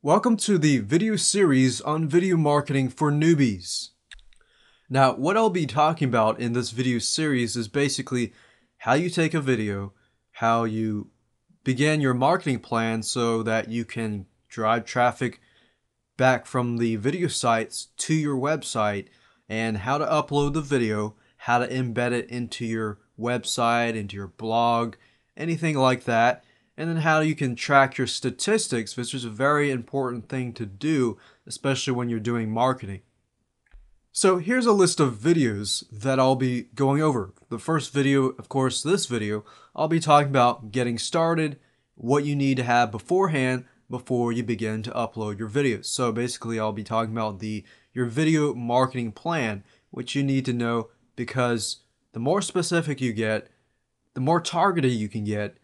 Welcome to the video series on video marketing for newbies. Now, what I'll be talking about in this video series is basically how you take a video, how you begin your marketing plan so that you can drive traffic back from the video sites to your website, and how to upload the video, how to embed it into your website, into your blog, anything like that. And then how you can track your statistics, which is a very important thing to do, especially when you're doing marketing. So here's a list of videos that I'll be going over. The first video, of course, this video, I'll be talking about getting started, what you need to have beforehand before you begin to upload your videos. So basically I'll be talking about your video marketing plan, which you need to know, because the more specific you get, the more targeted you can get.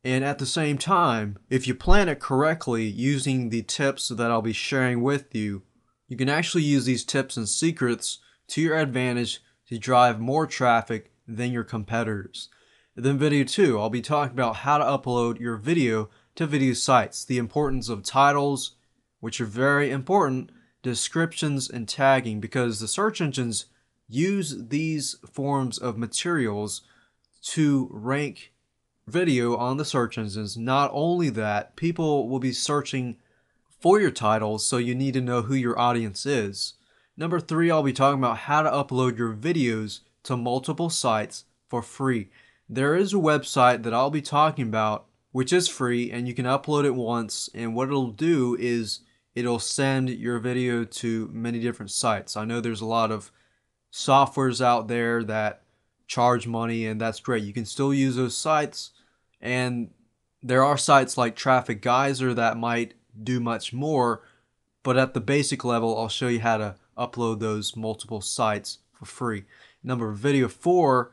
And at the same time, if you plan it correctly using the tips that I'll be sharing with you, you can actually use these tips and secrets to your advantage to drive more traffic than your competitors. And then video 2, I'll be talking about how to upload your video to video sites, the importance of titles, which are very important, descriptions, and tagging, because the search engines use these forms of materials to rank video on the search engines. Not only that, people will be searching for your titles, so you need to know who your audience is. Number 3, I'll be talking about how to upload your videos to multiple sites for free. There is a website that I'll be talking about which is free, and you can upload it once, and what it'll do is it'll send your video to many different sites. I know there's a lot of softwares out there that charge money, and that's great. You can still use those sites, and there are sites like Traffic Geyser that might do much more, but at the basic level I'll show you how to upload those multiple sites for free. Video 4,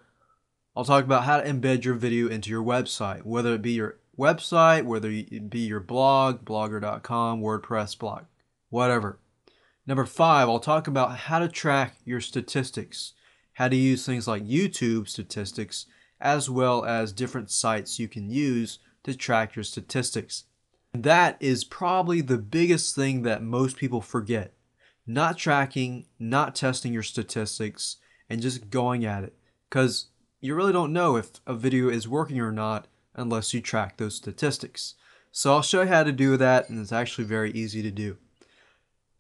I'll talk about how to embed your video into your website, whether it be your website, whether it be your blog, blogger.com, WordPress blog, whatever. Number 5, I'll talk about how to track your statistics, how to use things like YouTube statistics, as well as different sites you can use to track your statistics. That is probably the biggest thing that most people forget. Not tracking, not testing your statistics, and just going at it. Because you really don't know if a video is working or not unless you track those statistics. So I'll show you how to do that, and it's actually very easy to do.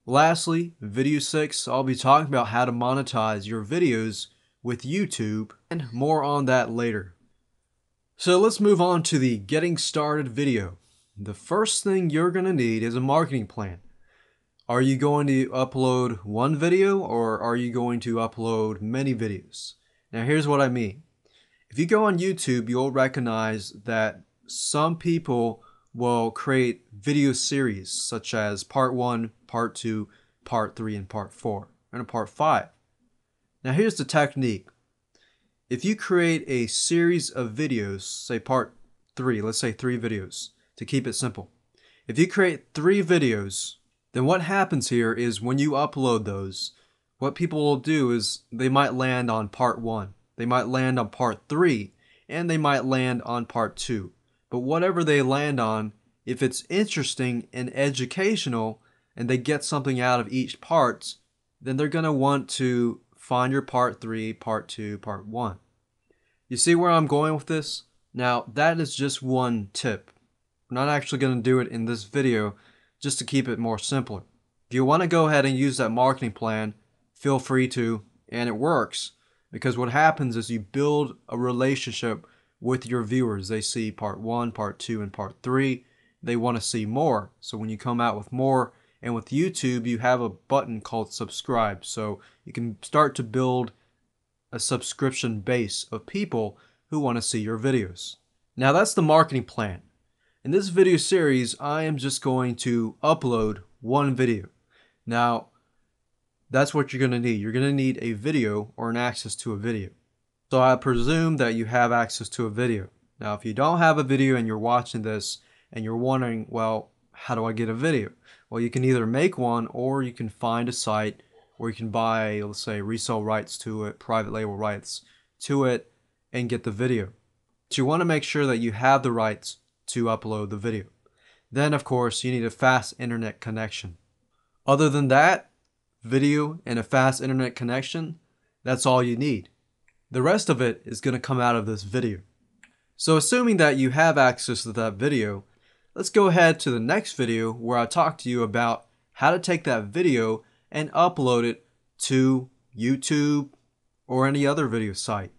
Lastly, video 6, I'll be talking about how to monetize your videos with YouTube, and more on that later. So let's move on to the getting started video. The first thing you're going to need is a marketing plan. Are you going to upload one video, or are you going to upload many videos? Now here's what I mean. If you go on YouTube, you'll recognize that some people will create video series such as part 1, part 2, part 3, and part 4, and a part 5. Now here's the technique. If you create a series of videos, say part 3, let's say 3 videos to keep it simple. If you create 3 videos, then what happens here is when you upload those, what people will do is they might land on part 1, they might land on part 3, and they might land on part 2. But whatever they land on, if it's interesting and educational and they get something out of each part, then they're going to want to find your part 3, part 2, part 1. You see where I'm going with this? Now, that is just one tip. I'm not actually going to do it in this video, just to keep it more simpler. If you want to go ahead and use that marketing plan, feel free to, and it works, because what happens is you build a relationship with your viewers. They see part 1, part 2, and part 3. They want to see more. So when you come out with more, and with YouTube, you have a button called subscribe. So you can start to build a subscription base of people who want to see your videos. Now that's the marketing plan. In this video series, I am just going to upload one video. Now, that's what you're going to need. You're going to need a video or an access to a video. So I presume that you have access to a video. Now, if you don't have a video and you're watching this and you're wondering, well, how do I get a video? Well, you can either make one, or you can find a site where you can buy, let's say, resale rights to it, private label rights to it, and get the video. But you want to make sure that you have the rights to upload the video. Then of course you need a fast internet connection. Other than that, video and a fast internet connection, that's all you need. The rest of it is going to come out of this video. So assuming that you have access to that video, let's go ahead to the next video where I talk to you about how to take that video and upload it to YouTube or any other video site.